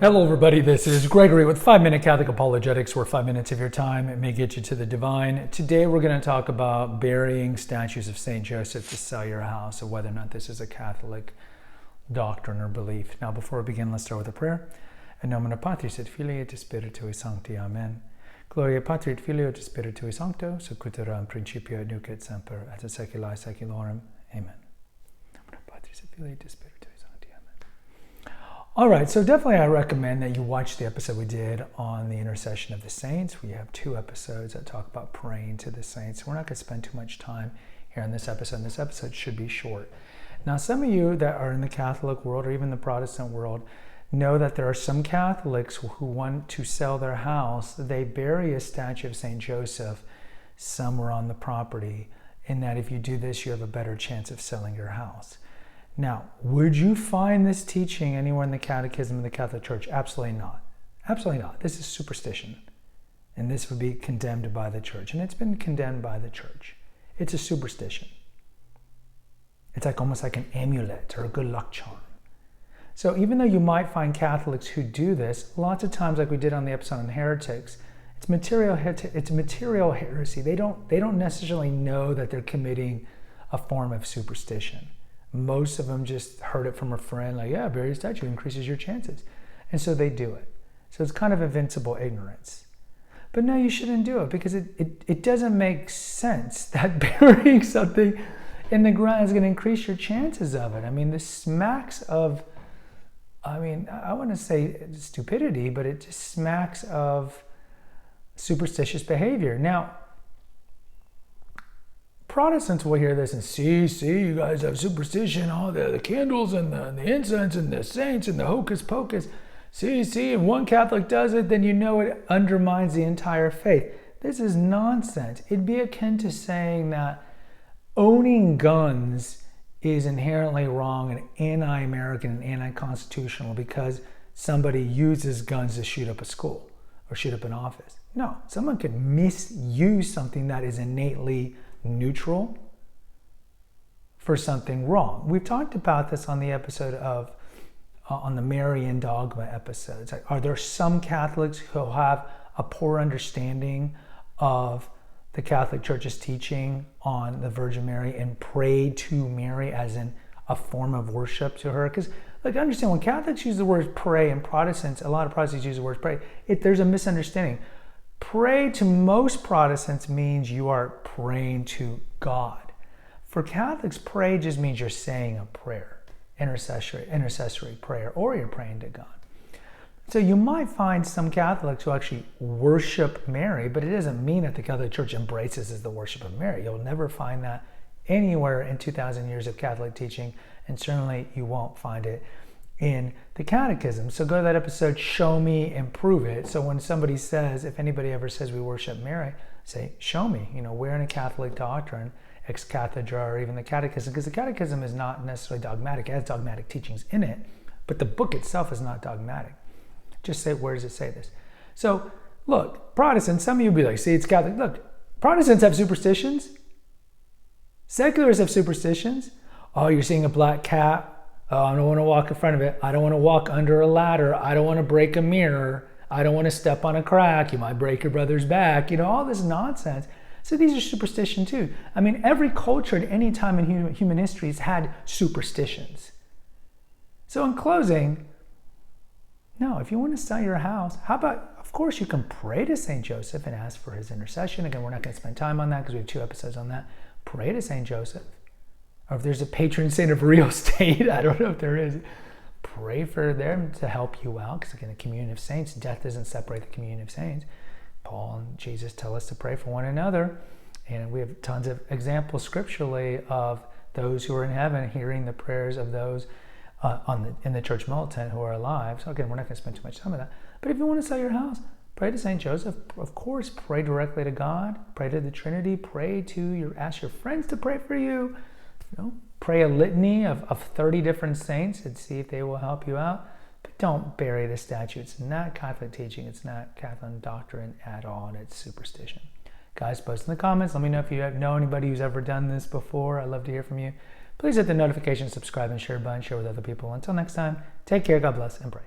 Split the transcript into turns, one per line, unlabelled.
Hello everybody, this is Gregory with 5-Minute Catholic Apologetics, where 5 minutes of your time it may get you to the divine. Today we're going to talk about burying statues of St. Joseph to sell your house, or whether or not this is a Catholic doctrine or belief. Now before we begin, let's start with a prayer. In nomine Patris et Filii et Spiritui Sancti. Amen. Gloria Patri et Filio et Spiritui Sancto, sicut erat in principio et nunc et semper, et in saecula saeculorum. Amen. In nomine Patris et Filii et Spiritui. All right, so definitely I recommend that you watch the episode we did on the intercession of the saints. We have 2 episodes that talk about praying to the saints. We're not going to spend too much time here on this episode, and this episode should be short. Now, some of you that are in the Catholic world or even the Protestant world know that there are some Catholics who want to sell their house. They bury a statue of St. Joseph somewhere on the property, and that if you do this, you have a better chance of selling your house. Now, would you find this teaching anywhere in the Catechism of the Catholic Church? Absolutely not. Absolutely not. This is superstition. And this would be condemned by the Church. And it's been condemned by the Church. It's a superstition. It's almost like an amulet or a good luck charm. So even though you might find Catholics who do this, lots of times, like we did on the episode on heretics, it's material heresy. They don't necessarily know that they're committing a form of superstition. Most of them just heard it from a friend, like, yeah, bury a statue increases your chances. And so they do it. So it's kind of invincible ignorance. But no, you shouldn't do it, because it doesn't make sense that burying something in the ground is going to increase your chances of it. I mean, this smacks of, I wouldn't say stupidity, but it just smacks of superstitious behavior. Now, Protestants will hear this and see, you guys have superstition, all the candles and the incense and the saints and the hocus pocus. See, if one Catholic does it, then you know it undermines the entire faith. This is nonsense. It'd be akin to saying that owning guns is inherently wrong and anti-American and anti-constitutional because somebody uses guns to shoot up a school or shoot up an office. No, someone could misuse something that is innately neutral for something wrong. We've talked about this on the episode of on the Marian dogma episodes. Are there some Catholics who have a poor understanding of the Catholic Church's teaching on the Virgin Mary and pray to Mary as in a form of worship to her? Because understand, when Catholics use the word pray and Protestants, a lot of Protestants use the word pray, there's a misunderstanding. Pray to most Protestants means you are praying to God. For Catholics, pray just means you're saying a prayer, intercessory prayer, or you're praying to God. So you might find some Catholics who actually worship Mary, but it doesn't mean that the Catholic Church embraces as the worship of Mary. You'll never find that anywhere in 2,000 years of Catholic teaching, and certainly you won't find it in the Catechism. So go to that episode, Show Me and Prove It. So when somebody says, if anybody ever says we worship Mary, say, show me, where in a Catholic doctrine, ex cathedra, or even the Catechism, because the Catechism is not necessarily dogmatic. It has dogmatic teachings in it, but the book itself is not dogmatic. Just say, where does it say this? So look, Protestants, some of you will be like, see, it's Catholic. Look, Protestants have superstitions. Secularists have superstitions. Oh, you're seeing a black cat. Oh, I don't want to walk in front of it. I don't want to walk under a ladder. I don't want to break a mirror. I don't want to step on a crack. You might break your brother's back. All this nonsense. So these are superstition too. Every culture at any time in human history has had superstitions. So in closing, no, if you want to sell your house, how about, of course, you can pray to St. Joseph and ask for his intercession. Again, we're not going to spend time on that because we have 2 episodes on that. Pray to St. Joseph. Or if there's a patron saint of real estate, I don't know if there is, pray for them to help you out. Because again, the communion of saints, death doesn't separate the communion of saints. Paul and Jesus tell us to pray for one another. And we have tons of examples scripturally of those who are in heaven hearing the prayers of those in the church militant who are alive. So again, we're not going to spend too much time on that. But if you want to sell your house, pray to St. Joseph. Of course, pray directly to God. Pray to the Trinity. Ask your friends to pray for you. Pray a litany of 30 different saints and see if they will help you out. But don't bury the statue. It's not Catholic teaching. It's not Catholic doctrine at all, and it's superstition. Guys, post in the comments. Let me know if you know anybody who's ever done this before. I'd love to hear from you. Please hit the notification, subscribe, and share button. Share with other people. Until next time, take care, God bless, and pray.